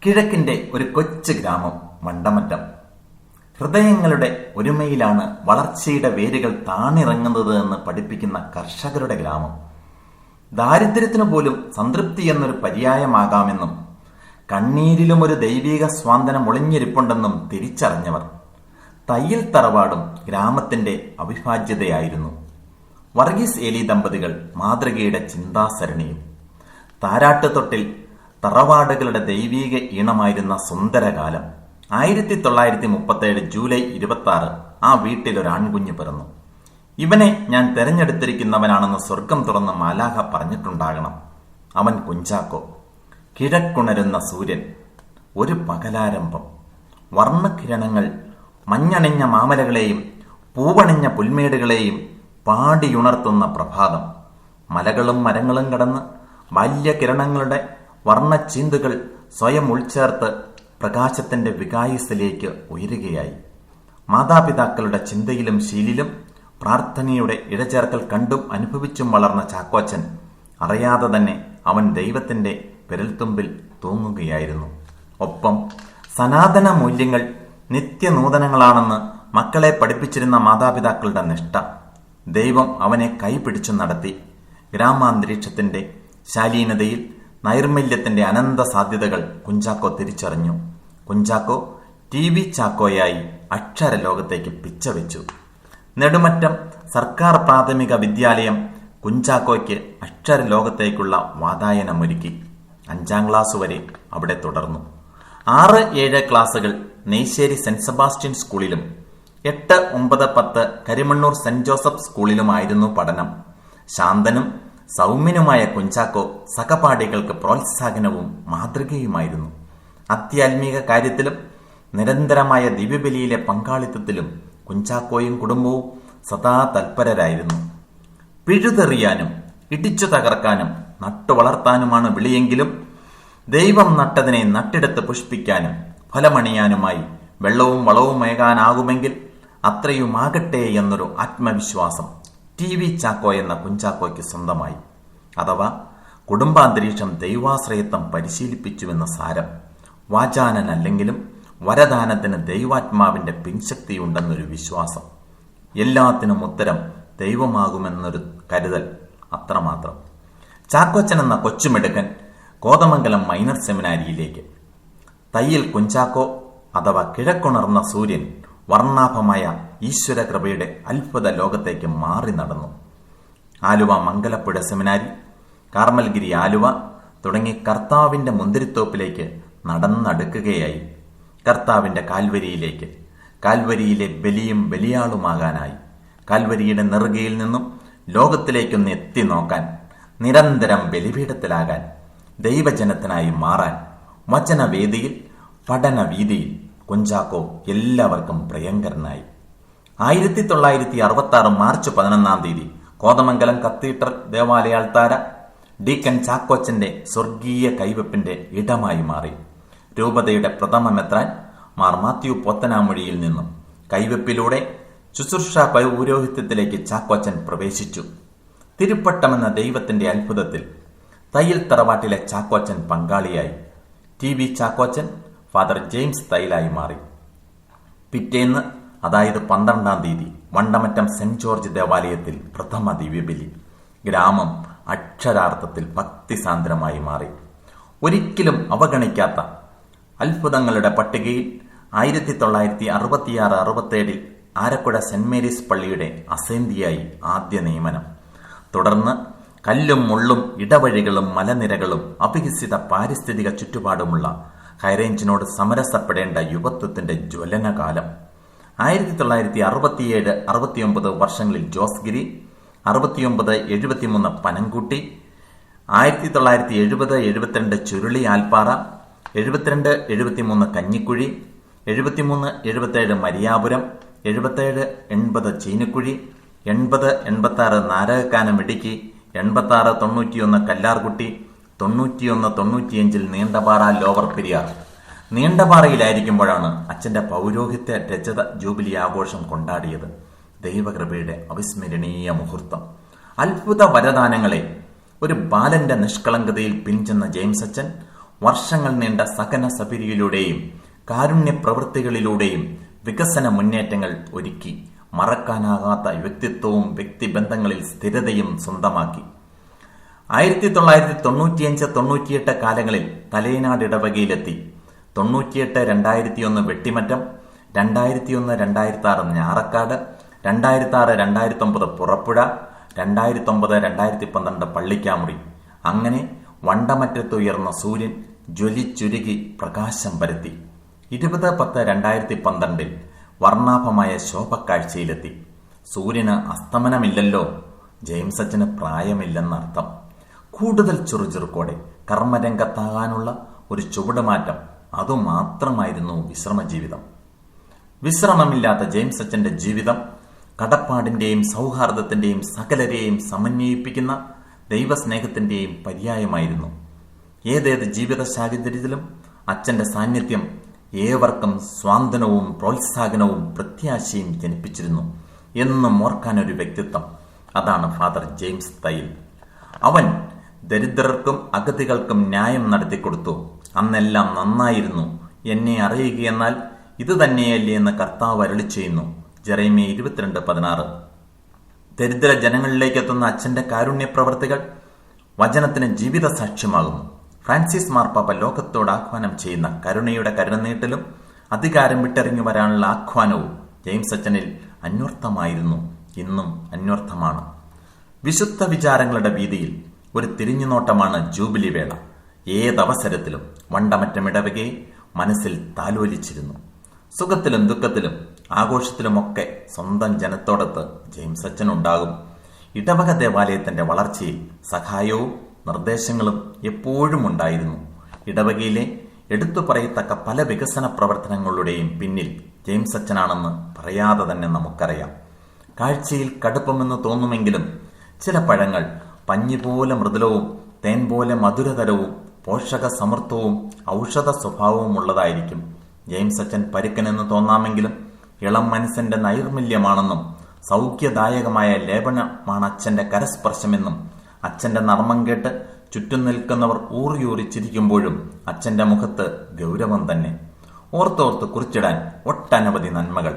കിഴക്കിന്റെ ഒരു കൊച്ചു ഗ്രാമം വണ്ടമറ്റം. ഹൃദയങ്ങളുടെ ഒരുമയിലാണ് വളർച്ചയുടെ വേരുകൾ താണിറങ്ങുന്നത് എന്ന് പഠിപ്പിക്കുന്ന കർഷകരുടെ ഗ്രാമം. ദാരിദ്ര്യത്തിനു പോലും സംതൃപ്തി എന്നൊരു പര്യായമാകാമെന്നും കണ്ണീരിലും ഒരു ദൈവിക സ്വാന്തനം ഒളിഞ്ഞിരിപ്പുണ്ടെന്നും തിരിച്ചറിഞ്ഞവർ. തയ്യിൽ തറവാടും ഗ്രാമത്തിന്റെ അവിഭാജ്യതയായിരുന്നു. വർഗീസ് ഏലി ദമ്പതികൾ മാതൃകയുടെ ചിന്താസരണിയും. താരാട്ടുതൊട്ടിൽ തറവാടുകളുടെ ദൈവീക ഈണമായിരുന്ന സുന്ദരകാലം. 1937 ജൂലൈ 26 ആ വീട്ടിൽ ഒരു ആൺകുഞ്ഞ് പിറന്നു. ഇവനെ ഞാൻ തെരഞ്ഞെടുത്തിരിക്കുന്നവനാണെന്ന് സ്വർഗം തുറന്ന് മാലാഖ പറഞ്ഞിട്ടുണ്ടാകണം. അവൻ കുഞ്ചാക്കോ. കിഴക്കുണരുന്ന സൂര്യൻ, ഒരു പകലാരംഭം. വർണ്ണകിരണങ്ങൾ മഞ്ഞണിഞ്ഞ മാമലകളെയും പൂവണിഞ്ഞ പുൽമേടുകളെയും പാടിയുണർത്തുന്ന പ്രഭാതം. മലകളും മരങ്ങളും കടന്ന് ബാല്യകിരണങ്ങളുടെ വർണ്ണച്ചീന്തുകൾ സ്വയം ഉൾച്ചേർത്ത് പ്രകാശത്തിന്റെ വികായസിലേക്ക് ഉയരുകയായി. മാതാപിതാക്കളുടെ ചിന്തയിലും ശീലിലും പ്രാർത്ഥനയുടെ ഇടചേർക്കൽ കണ്ടും അനുഭവിച്ചും വളർന്ന ചാക്കോച്ചൻ അറിയാതെ തന്നെ അവൻ ദൈവത്തിന്റെ വിരൽത്തുമ്പിൽ തൂങ്ങുകയായിരുന്നു. ഒപ്പം സനാതന മൂല്യങ്ങൾ നിത്യനൂതനങ്ങളാണെന്ന് മക്കളെ പഠിപ്പിച്ചിരുന്ന മാതാപിതാക്കളുടെ നിഷ്ഠ. ദൈവം അവനെ കൈപിടിച്ചു നടത്തി. ഗ്രാമാന്തരീക്ഷത്തിന്റെ ശാലീനതയിൽ നൈർമല്യത്തിന്റെ അനന്ത സാധ്യതകൾ കുഞ്ചാക്കോ തിരിച്ചറിഞ്ഞു. കുഞ്ചാക്കോ TV ചാക്കോയായി അക്ഷരലോകത്തേക്ക് പിച്ചവെച്ചു. നെടുമറ്റം സർക്കാർ പ്രാഥമിക വിദ്യാലയം കുഞ്ചാക്കോയ്ക്ക് അക്ഷരലോകത്തേക്കുള്ള വാതായനമൊരുക്കി. 5ാം ക്ലാസ് വരെ അവിടെ തുടർന്നു. 6, 7 ക്ലാസുകൾ നെയ്ശ്ശേരി സെന്റ് സെബാസ്റ്റ്യൻ സ്കൂളിലും 8, 9, 10 കരിമണ്ണൂർ സെന്റ് ജോസഫ് സ്കൂളിലുമായിരുന്നു പഠനം. ശാന്തനും സൗമ്യനുമായ കുഞ്ചാക്കോ സഹപാഠികൾക്ക് പ്രോത്സാഹനവും മാതൃകയുമായിരുന്നു. ആധ്യാത്മിക കാര്യത്തിലും നിരന്തരമായ ദിവ്യബലിയിലെ പങ്കാളിത്തത്തിലും കുഞ്ചാക്കോയും കുടുംബവും സദാ തൽപരരായിരുന്നു. പിഴുതെറിയാനും ഇടിച്ചു തകർക്കാനും നട്ടുവളർത്താനുമാണ് വിളിയെങ്കിലും ദൈവം നട്ടതിനെ നട്ടെടുത്ത് പുഷ്പിക്കാനും ഫലമണിയാനുമായി വെള്ളവും വളവുമേകാനാകുമെങ്കിൽ അത്രയുമാകട്ടെ എന്നൊരു ആത്മവിശ്വാസം TV ചാക്കോ എന്ന കുഞ്ചാക്കോയ്ക്ക് സ്വന്തമായി. അഥവാ കുടുംബാന്തരീക്ഷം ദൈവാശ്രയത്വം പരിശീലിപ്പിച്ചുവെന്ന സാരം. വാചാനനല്ലെങ്കിലും വരദാനത്തിന് ദൈവാത്മാവിന്റെ പിൻശക്തിയുണ്ടെന്നൊരു വിശ്വാസം. എല്ലാത്തിനും ഉത്തരം ദൈവമാകുമെന്നൊരു കരുതൽ, അത്രമാത്രം. ചാക്കോച്ചൻ എന്ന കൊച്ചുമിടുക്കൻ കോതമംഗലം മൈനർ സെമിനാരിയിലേക്ക്. തയ്യിൽ കുഞ്ചാക്കോ അഥവാ കിഴക്കുണർന്ന സൂര്യൻ വർണ്ണാഭമായ ഈശ്വര കൃപയുടെ അത്ഭുത ലോകത്തേക്ക് മാറി നടന്നു. ആലുവ മംഗലപ്പുഴ സെമിനാരി, കാർമൽഗിരി ആലുവ തുടങ്ങി കർത്താവിന്റെ മുന്തിരിത്തോപ്പിലേക്ക് നടന്നടുക്കുകയായി. കർത്താവിന്റെ കാൽവരിയിലേക്ക്, കാൽവരിയിലെ ബലിയും ബലിയാളുമാകാനായി, കാൽവരിയുടെ നെറുകയിൽ നിന്നും ലോകത്തിലേക്കൊന്ന് എത്തി നോക്കാൻ, നിരന്തരം ബലിപീഠത്തിലാകാൻ, ദൈവജനത്തിനായി മാറാൻ, വചനവേദിയിൽ പഠനവീതിയിൽ കുഞ്ചാക്കോ എല്ലാവർക്കും പ്രിയങ്കരനായി. 1966 മാർച്ച് 11 കോതമംഗലം കത്തീഡ്രൽ ദേവാലയാൽത്താര ഡീക്കൻ ചാക്കോച്ചന്റെ സ്വർഗീയ കൈവെപ്പിന്റെ ഇടമായി മാറി. രൂപതയുടെ പ്രഥമ മെത്രാൻ മാർ മാത്യു പോത്തനാമൊഴിയിൽ നിന്നും കൈവെപ്പിലൂടെ ശുശ്രൂഷ പൗരോഹിത്യത്തിലേക്ക് ചാക്കോച്ചൻ പ്രവേശിച്ചു. തിരുപ്പട്ടമെന്ന ദൈവത്തിന്റെ അത്ഭുതത്തിൽ തയ്യിൽ തറവാട്ടിലെ ചാക്കോച്ചൻ പങ്കാളിയായി. TV ചാക്കോച്ചൻ ഫാദർ ജെയിംസ് തയ്യിലായി മാറി. പിറ്റേന്ന്, അതായത് 12 വണ്ടമറ്റം സെന്റ് ജോർജ് ദേവാലയത്തിൽ പ്രഥമ ദിവ്യബലി. ഗ്രാമം അക്ഷരാർത്ഥത്തിൽ ഭക്തിസാന്ദ്രമായി മാറി. ഒരിക്കലും അവഗണിക്കാത്ത അത്ഭുതങ്ങളുടെ പട്ടികയിൽ 1966-67 ആരക്കുഴ സെന്റ് മേരീസ് പള്ളിയുടെ അസേന്തിയായി ആദ്യ നിയമനം. തുടർന്ന് കല്ലും മുള്ളും ഇടവഴികളും മലനിരകളും അവികസിത പാരിസ്ഥിതിക ചുറ്റുപാടുമുള്ള ഹൈറേഞ്ചിനോട് സമരസപ്പെടേണ്ട യുവത്വത്തിന്റെ ജ്വലനകാലം. 1967-69 വർഷങ്ങളിൽ ജോസ്ഗിരി, 69-73 പനംകുട്ടി, 1970-72 ചുരുളി ആൽപ്പാറ, 72-73 കഞ്ഞിക്കുഴി, 73-77 മരിയാപുരം, 77-80 ചീനിക്കുഴി, 80-86 നാരകക്കാനം ഇടുക്കി, 86-91 കല്ലാർകുട്ടി, 91-95 നീണ്ടപാറ ലോവർ പെരിയാർ. നീണ്ടപാറയിലായിരിക്കുമ്പോഴാണ് അച്ഛന്റെ പൗരോഹിത്യ രജത ജൂബിലി ആഘോഷം കൊണ്ടാടിയത്. ദൈവകൃപയുടെ അവിസ്മരണീയ മുഹൂർത്തം. അത്ഭുത വരദാനങ്ങളെ ഒരു ബാലന്റെ നിഷ്കളങ്കതയിൽ പിഞ്ചെന്ന ജെയിംസ് അച്ഛൻ വർഷങ്ങൾ നീണ്ട സഹന സബരിയിലൂടെയും കാരുണ്യ പ്രവൃത്തികളിലൂടെയും വികസന മുന്നേറ്റങ്ങൾ ഒരുക്കി മറക്കാനാകാത്ത വ്യക്തിത്വവും വ്യക്തിബന്ധങ്ങളിൽ സ്ഥിരതയും സ്വന്തമാക്കി. 1995-98 കാലങ്ങളിൽ തലയനാട് ഇടവകയിലെത്തി. 98-2001 വെട്ടിമറ്റം, 2001-2006 ഞാറക്കാട്, 2006-2009 പുറപ്പുഴ, 2009-2012 പള്ളിക്കാമുറി. അങ്ങനെ വണ്ടമറ്റത്തുയർന്ന സൂര്യൻ ജ്വലിച്ചുരുകി പ്രകാശം പരത്തി. 2010-2012 വർണ്ണാഭമായ ശോഭക്കാഴ്ചയിലെത്തി. സൂര്യന് അസ്തമനമില്ലല്ലോ, ജെയിംസ് അച്ഛന് പ്രായമില്ലെന്നർത്ഥം. കൂടുതൽ ചുറുചുറുക്കോടെ കർമ്മരംഗത്താകാനുള്ള ഒരു ചുവടുമാറ്റം, അതുമാത്രമായിരുന്നു വിശ്രമജീവിതം. വിശ്രമമില്ലാത്ത ജെയിംസ് അച്ഛന്റെ ജീവിതം കടപ്പാടിന്റെയും സൗഹാർദ്ദത്തിന്റെയും സകലരെയും സമന്വയിപ്പിക്കുന്ന ദൈവസ്നേഹത്തിന്റെയും പര്യായമായിരുന്നു. ഏതേത് ജീവിത സാഹചര്യത്തിലും അച്ഛന്റെ സാന്നിധ്യം ഏവർക്കും സ്വാന്തനവും പ്രോത്സാഹനവും പ്രത്യാശയും ജനിപ്പിച്ചിരുന്നു. എന്നും ഓർക്കാനൊരു വ്യക്തിത്വം, അതാണ് ഫാദർ ജെയിംസ് തയ്യിൽ. അവൻ ദരിദ്രർക്കും അഗതികൾക്കും ന്യായം നടത്തിക്കൊടുത്തു. അന്നെല്ലാം നന്നായിരുന്നു, എന്നെ അറിയുകയെന്നാൽ ഇത് തന്നെയല്ലേ എന്ന് കർത്താവ് അരുളി ചെയ്യുന്നു. ജെറമ്യ 22:16. ദരിദ്ര ജനങ്ങളിലേക്ക് എത്തുന്ന അച്ഛന്റെ കാരുണ്യ പ്രവർത്തികൾ വചനത്തിന് ജീവിത സാക്ഷ്യമാകുന്നു. ഫ്രാൻസിസ് മാർപ്പാപ്പ ലോകത്തോട് ആഹ്വാനം ചെയ്യുന്ന കരുണയുടെ കരുണനീട്ടലും അധികാരം വിട്ടെറിഞ്ഞു വരാനുള്ള ആഹ്വാനവും ജെയിംസ് അച്ഛനിൽ അന്വർത്ഥമായിരുന്നു, ഇന്നും അന്വർത്ഥമാണ്. വിശുദ്ധ വിചാരങ്ങളുടെ വീതിയിൽ ഒരു തിരിഞ്ഞുനോട്ടമാണ് ജൂബിലി വേള. ഏതവസരത്തിലും വണ്ടമറ്റം ഇടവകയെ മനസ്സിൽ താലോലിച്ചിരുന്നു. സുഖത്തിലും ദുഃഖത്തിലും ആഘോഷത്തിലുമൊക്കെ സ്വന്തം ജനത്തോടൊത്ത് ജെയിംസ് അച്ഛൻ ഉണ്ടാകും. ഇടവക ദേവാലയത്തിന്റെ വളർച്ചയിൽ സഹായവും നിർദ്ദേശങ്ങളും എപ്പോഴും ഉണ്ടായിരുന്നു. ഇടവകയിലെ എടുത്തു പറയത്തക്ക പല വികസന പ്രവർത്തനങ്ങളുടെയും പിന്നിൽ ജെയിംസ് അച്ഛനാണെന്ന് പറയാതെ തന്നെ നമുക്കറിയാം. കാഴ്ചയിൽ കടുപ്പമെന്ന് തോന്നുമെങ്കിലും ചില പഴങ്ങൾ പഞ്ഞിപോലെ മൃദുലവും തേൻ പോലെ മധുരതരവും പോഷക സമൃദ്ധവും ഔഷധ സ്വഭാവവും ഉള്ളതായിരിക്കും. ജെയിംസ് അച്ഛൻ പരുക്കനെന്ന് തോന്നാമെങ്കിലും ഇളം മനസ്സിന്റെ നൈർമല്യമാണെന്നും സൗഖ്യദായകമായ ലേപനമാണ് അച്ഛന്റെ കരസ്പർശമെന്നും അച്ഛന്റെ നർമ്മം കേട്ട് ചുറ്റും നിൽക്കുന്നവർ ഊറിയൂറി ചിരിക്കുമ്പോഴും അച്ഛന്റെ മുഖത്ത് ഗൗരവം തന്നെ. ഓർത്തോർത്ത് കുറിച്ചിടാൻ ഒട്ടനവധി നന്മകൾ,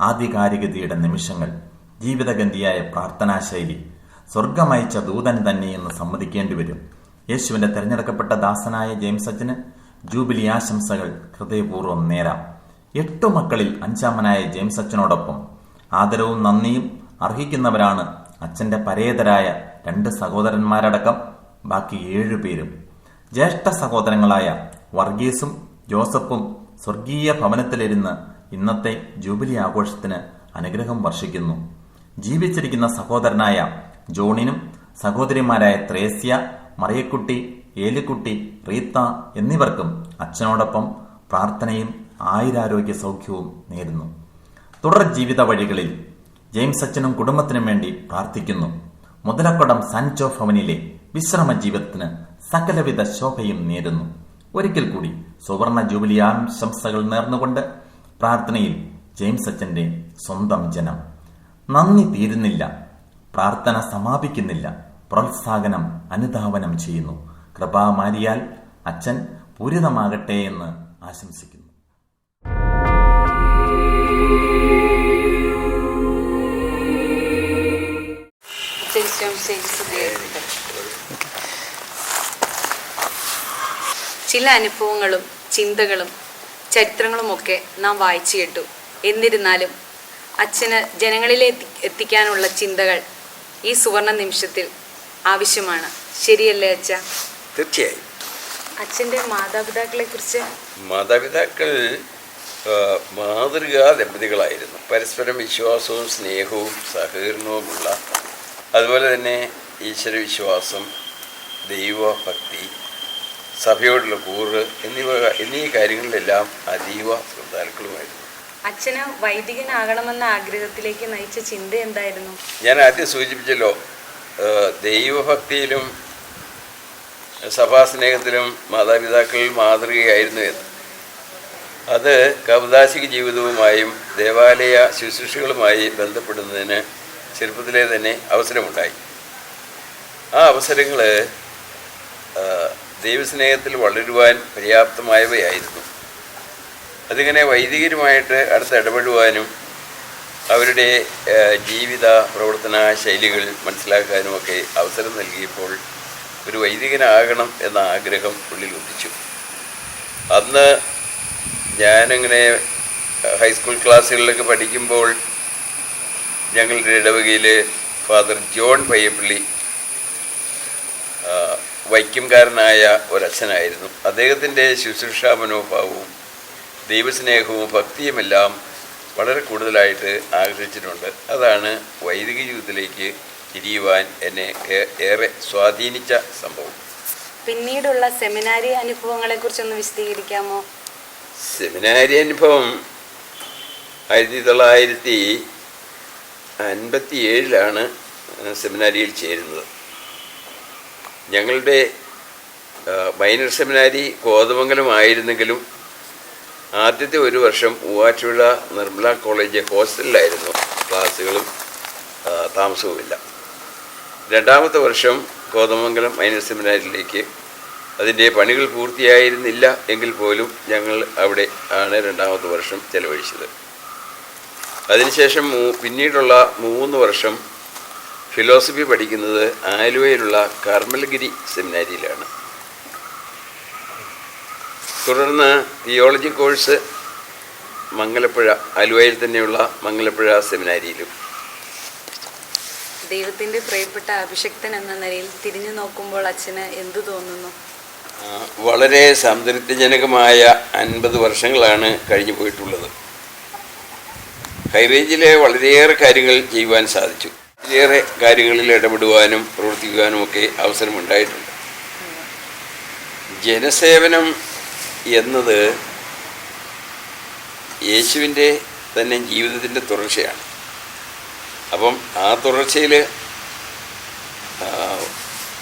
ആധികാരികതയുടെ നിമിഷങ്ങൾ, ജീവിതഗന്ധിയായ പ്രാർത്ഥനാശൈലി. സ്വർഗമയച്ച ദൂതൻ തന്നെയെന്ന് സമ്മതിക്കേണ്ടി വരും. യേശുവിന്റെ തെരഞ്ഞെടുക്കപ്പെട്ട ദാസനായ ജെയിംസ് അച്ഛന് ജൂബിലി ആശംസകൾ ഹൃദയപൂർവ്വം നേരാം. 8 മക്കളിൽ 5ാമനായ ജെയിംസ് അച്ഛനോടൊപ്പം ആദരവും നന്ദിയും അർഹിക്കുന്നവരാണ് അച്ഛന്റെ പരേതരായ 2 സഹോദരന്മാരടക്കം ബാക്കി 7 പേരും. ജ്യേഷ്ഠ സഹോദരങ്ങളായ വർഗീസും ജോസഫും സ്വർഗീയ ഭവനത്തിലിരുന്ന് ഇന്നത്തെ ജൂബിലി ആഘോഷത്തിന് അനുഗ്രഹം വർഷിക്കുന്നു. ജീവിച്ചിരിക്കുന്ന സഹോദരനായ ജോണിനും സഹോദരിമാരായ ത്രേസ്യ, മറിയക്കുട്ടി, ഏലിക്കുട്ടി, റീത്ത എന്നിവർക്കും അച്ഛനോടൊപ്പം പ്രാർത്ഥനയും ആയുരാരോഗ്യ സൗഖ്യവും നേരുന്നു. തുടർ ജീവിത വഴികളിൽ ജെയിംസ് അച്ഛനും കുടുംബത്തിനും വേണ്ടി പ്രാർത്ഥിക്കുന്നു. മുതലക്കൊടം സാൻജോ ഭവനിലെ വിശ്രമ ജീവിതത്തിന് സകലവിധ ശോഭയും നേരുന്നു. ഒരിക്കൽ കൂടി സുവർണ ജൂബിലി ആശംസകൾ നേർന്നുകൊണ്ട് പ്രാർത്ഥനയിൽ ജെയിംസ് അച്ഛന്റെ സ്വന്തം ജനം. നന്ദി തീരുന്നില്ല, പ്രാർത്ഥന സമാപിക്കുന്നില്ല, പ്രോത്സാഹനം അനുധാവനം ചെയ്യുന്നു. കൃപാമാരിയാൽ അച്ഛൻ പൂരിതമാകട്ടെ എന്ന് ആശംസിക്കുന്നു. ചില അനുഭവങ്ങളും ചിന്തകളും ചരിത്രങ്ങളുമൊക്കെ നാം വായിച്ചു കേട്ടു. എന്നിരുന്നാലും അച്ഛന് ജനങ്ങളിലെ എത്തിക്കാനുള്ള ചിന്തകൾ ഈ സുവർണ നിമിഷത്തിൽ ആവശ്യമാണ്. ശരിയല്ലേ അച്ഛ? തീർച്ചയായും. അച്ഛൻ്റെ മാതാപിതാക്കളെ കുറിച്ച്? മാതാപിതാക്കൾ മാതൃകാ ദമ്പതികളായിരുന്നു. പരസ്പരം വിശ്വാസവും സ്നേഹവും സഹകരണവുമുള്ള, അതുപോലെ തന്നെ ഈശ്വരവിശ്വാസം, ദൈവഭക്തി, സഭയോടുള്ള കൂറ് എന്നീ കാര്യങ്ങളിലെല്ലാം അതീവ ശ്രദ്ധാലുക്കളുമായിരുന്നു. അച്ഛന് വൈദികനാകണമെന്ന ആഗ്രഹത്തിലേക്ക് നയിച്ച ചിന്ത എന്തായിരുന്നു? ഞാൻ ആദ്യം സൂചിപ്പിച്ചല്ലോ, ദൈവഭക്തിയിലും സഭാസ്നേഹത്തിലും മാതാപിതാക്കളിൽ മാതൃകയായിരുന്നു എന്ന്. അത് കൗദാശിക ജീവിതവുമായും ദേവാലയ ശുശ്രൂഷകളുമായി ബന്ധപ്പെടുന്നതിന് ചെറുപ്പത്തിലെ തന്നെ അവസരമുണ്ടായി. ആ അവസരങ്ങൾ ദൈവസ്നേഹത്തിൽ വളരുവാൻ പര്യാപ്തമായവയായിരുന്നു. അതിങ്ങനെ വൈദികരുമായിട്ട് അടുത്ത് ഇടപെടുവാനും അവരുടെ ജീവിത പ്രവർത്തന ശൈലികൾ മനസ്സിലാക്കാനുമൊക്കെ അവസരം നൽകിയപ്പോൾ ഒരു വൈദികനാകണം എന്ന ആഗ്രഹം ഉള്ളിൽ ഉദിച്ചു. അന്ന് ഞാനിങ്ങനെ ഹൈസ്കൂൾ ക്ലാസ്സുകളിലൊക്കെ പഠിക്കുമ്പോൾ ഞങ്ങളുടെ ഇടവകയിൽ ഫാദർ ജോൺ പയ്യപ്പള്ളി വൈക്കംകാരനായ ഒരച്ഛനായിരുന്നു. അദ്ദേഹത്തിൻ്റെ ശുശ്രൂഷാ മനോഭാവവും ദൈവസ്നേഹവും ഭക്തിയുമെല്ലാം വളരെ കൂടുതലായിട്ട് ആകർഷിച്ചിട്ടുണ്ട്. അതാണ് വൈദിക ജീവിതത്തിലേക്ക് തിരിയുവാൻ എന്നെ ഏറെ സ്വാധീനിച്ച സംഭവം. പിന്നീടുള്ള സെമിനാരി അനുഭവങ്ങളെക്കുറിച്ചൊന്ന് വിശദീകരിക്കാമോ? സെമിനാരി അനുഭവം 1957 സെമിനാരിയിൽ ചേരുന്നത്. ഞങ്ങളുടെ മൈനർ സെമിനാരി കോതമംഗലമായിരുന്നെങ്കിലും ആദ്യത്തെ ഒരു വർഷം മൂവാറ്റുപുഴ നിർമ്മല കോളേജ് ഹോസ്റ്റലിലായിരുന്നു ക്ലാസ്സുകളും താമസവുമില്ല. രണ്ടാമത്തെ വർഷം കോതമംഗലം മൈനർ സെമിനാരിയിലേക്ക് അതിൻ്റെ പണികൾ പൂർത്തിയായിരുന്നില്ല എങ്കിൽ പോലും ഞങ്ങൾ അവിടെ ആണ് രണ്ടാമത്തെ വർഷം ചെലവഴിച്ചത്. അതിനുശേഷം പിന്നീടുള്ള 3 വർഷം ഫിലോസഫി പഠിക്കുന്നത് ആലുവയിലുള്ള കർമ്മലഗിരി സെമിനാരിയിലാണ്. തുടർന്ന് തിയോളജി കോഴ്സ് മംഗലപ്പുഴ, ആലുവയിൽ തന്നെയുള്ള മംഗലപ്പുഴ സെമിനാരിയിലും. ദൈവത്തിൻ്റെ പ്രിയപ്പെട്ട അഭിഷിക്തൻ എന്ന നിലയിൽ തിരിഞ്ഞു നോക്കുമ്പോൾ അച്ഛന് എന്തു തോന്നുന്നു? വളരെ സംതൃപ്തിജനകമായ 50 വർഷങ്ങളാണ് കഴിഞ്ഞു പോയിട്ടുള്ളത്. ഹൈറേഞ്ചിലെ വളരെയേറെ കാര്യങ്ങൾ ചെയ്യുവാൻ സാധിച്ചു. വളരെയേറെ കാര്യങ്ങളിൽ ഇടപെടുവാനും പ്രവർത്തിക്കുവാനുമൊക്കെ അവസരമുണ്ടായിട്ടുണ്ട്. ജനസേവനം എന്നത് യേശുവിൻ്റെ തന്നെ ജീവിതത്തിൻ്റെ തുടർച്ചയാണ്. അപ്പം ആ തുടർച്ചയിൽ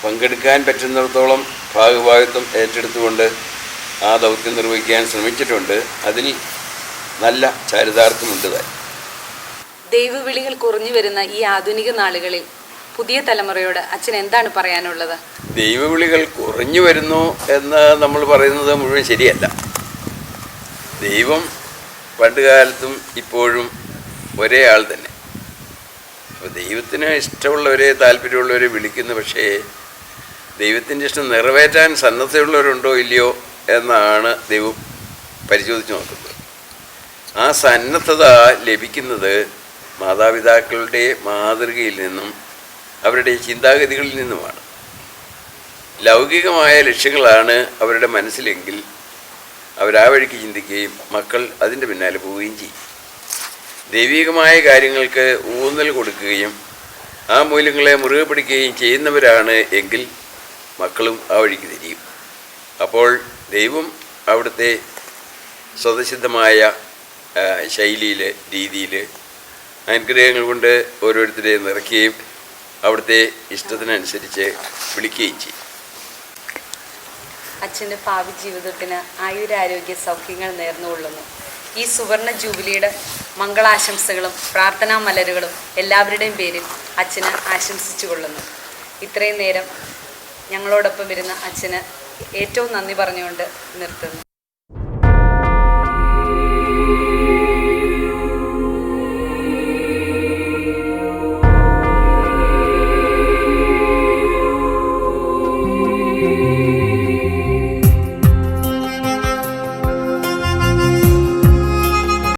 പങ്കെടുക്കാൻ പറ്റുന്നിടത്തോളം ഭാഗഭാഗിത്വം ഏറ്റെടുത്തുകൊണ്ട് ആ ദൗത്യം നിർവഹിക്കാൻ ശ്രമിച്ചിട്ടുണ്ട്. അതിൽ നല്ല ചരിതാർത്ഥ്യമുണ്ട് താൻ. ദൈവവിളികൾ കുറഞ്ഞു വരുന്ന ഈ ആധുനിക നാളുകളിൽ പുതിയ തലമുറയോട് അച്ഛൻ എന്താണ് പറയാനുള്ളത്? ദൈവവിളികൾ കുറഞ്ഞു വരുന്നു എന്ന് നമ്മൾ പറയുന്നത് മുഴുവൻ ശരിയല്ല. ദൈവം പണ്ടുകാലത്തും ഇപ്പോഴും ഒരേ ആൾ തന്നെ. അപ്പോൾ ദൈവത്തിന് ഇഷ്ടമുള്ളവരെ, താല്പര്യമുള്ളവരെ വിളിക്കുന്നു. പക്ഷേ ദൈവത്തിൻ്റെ ഇഷ്ടം നിറവേറ്റാൻ സന്നദ്ധതയുള്ളവരുണ്ടോ ഇല്ലയോ എന്നാണ് ദൈവം പരിശോധിച്ച് നോക്കുന്നത്. ആ സന്നദ്ധത ലഭിക്കുന്നത് മാതാപിതാക്കളുടെ മാതൃകയിൽ നിന്നും അവരുടെ ചിന്താഗതികളിൽ നിന്നുമാണ്. ലൗകികമായ ലക്ഷ്യങ്ങളാണ് അവരുടെ മനസ്സിലെങ്കിൽ അവരാ വഴിക്ക് ചിന്തിക്കുകയും മക്കൾ അതിൻ്റെ പിന്നാലെ പോവുകയും ചെയ്യും. ദൈവികമായ കാര്യങ്ങൾക്ക് ഊന്നൽ കൊടുക്കുകയും ആ മൂല്യങ്ങളെ മുറുകെ പിടിക്കുകയും ചെയ്യുന്നവരാണ് എങ്കിൽ മക്കളും ആ വഴിക്ക് തിരിയും. അപ്പോൾ ദൈവം അവിടുത്തെ സ്വതസിദ്ധമായ ശൈലിയിൽ, രീതിയിൽ അനുഗ്രഹങ്ങൾ കൊണ്ട് ഓരോരുത്തരെ നിറയ്ക്കുകയും അവിടുത്തെ ഇഷ്ടത്തിനനുസരിച്ച് വിളിക്കുകയും ചെയ്യും. അച്ഛൻ്റെ ഭാവി ജീവിതത്തിന് ആയുരാരോഗ്യ സൗഖ്യങ്ങൾ നേർന്നുകൊള്ളുന്നു. ഈ സുവർണ ജൂബിലിയുടെ മംഗളാശംസകളും പ്രാർത്ഥനാ മലരുകളും എല്ലാവരുടെയും പേരിൽ അച്ഛന് ആശംസിച്ചു കൊള്ളുന്നു. ഇത്രയും നേരം ഞങ്ങളോടൊപ്പം ഇരുന്ന അച്ഛന് ഏറ്റവും നന്ദി പറഞ്ഞുകൊണ്ട് നിർത്തുന്നു.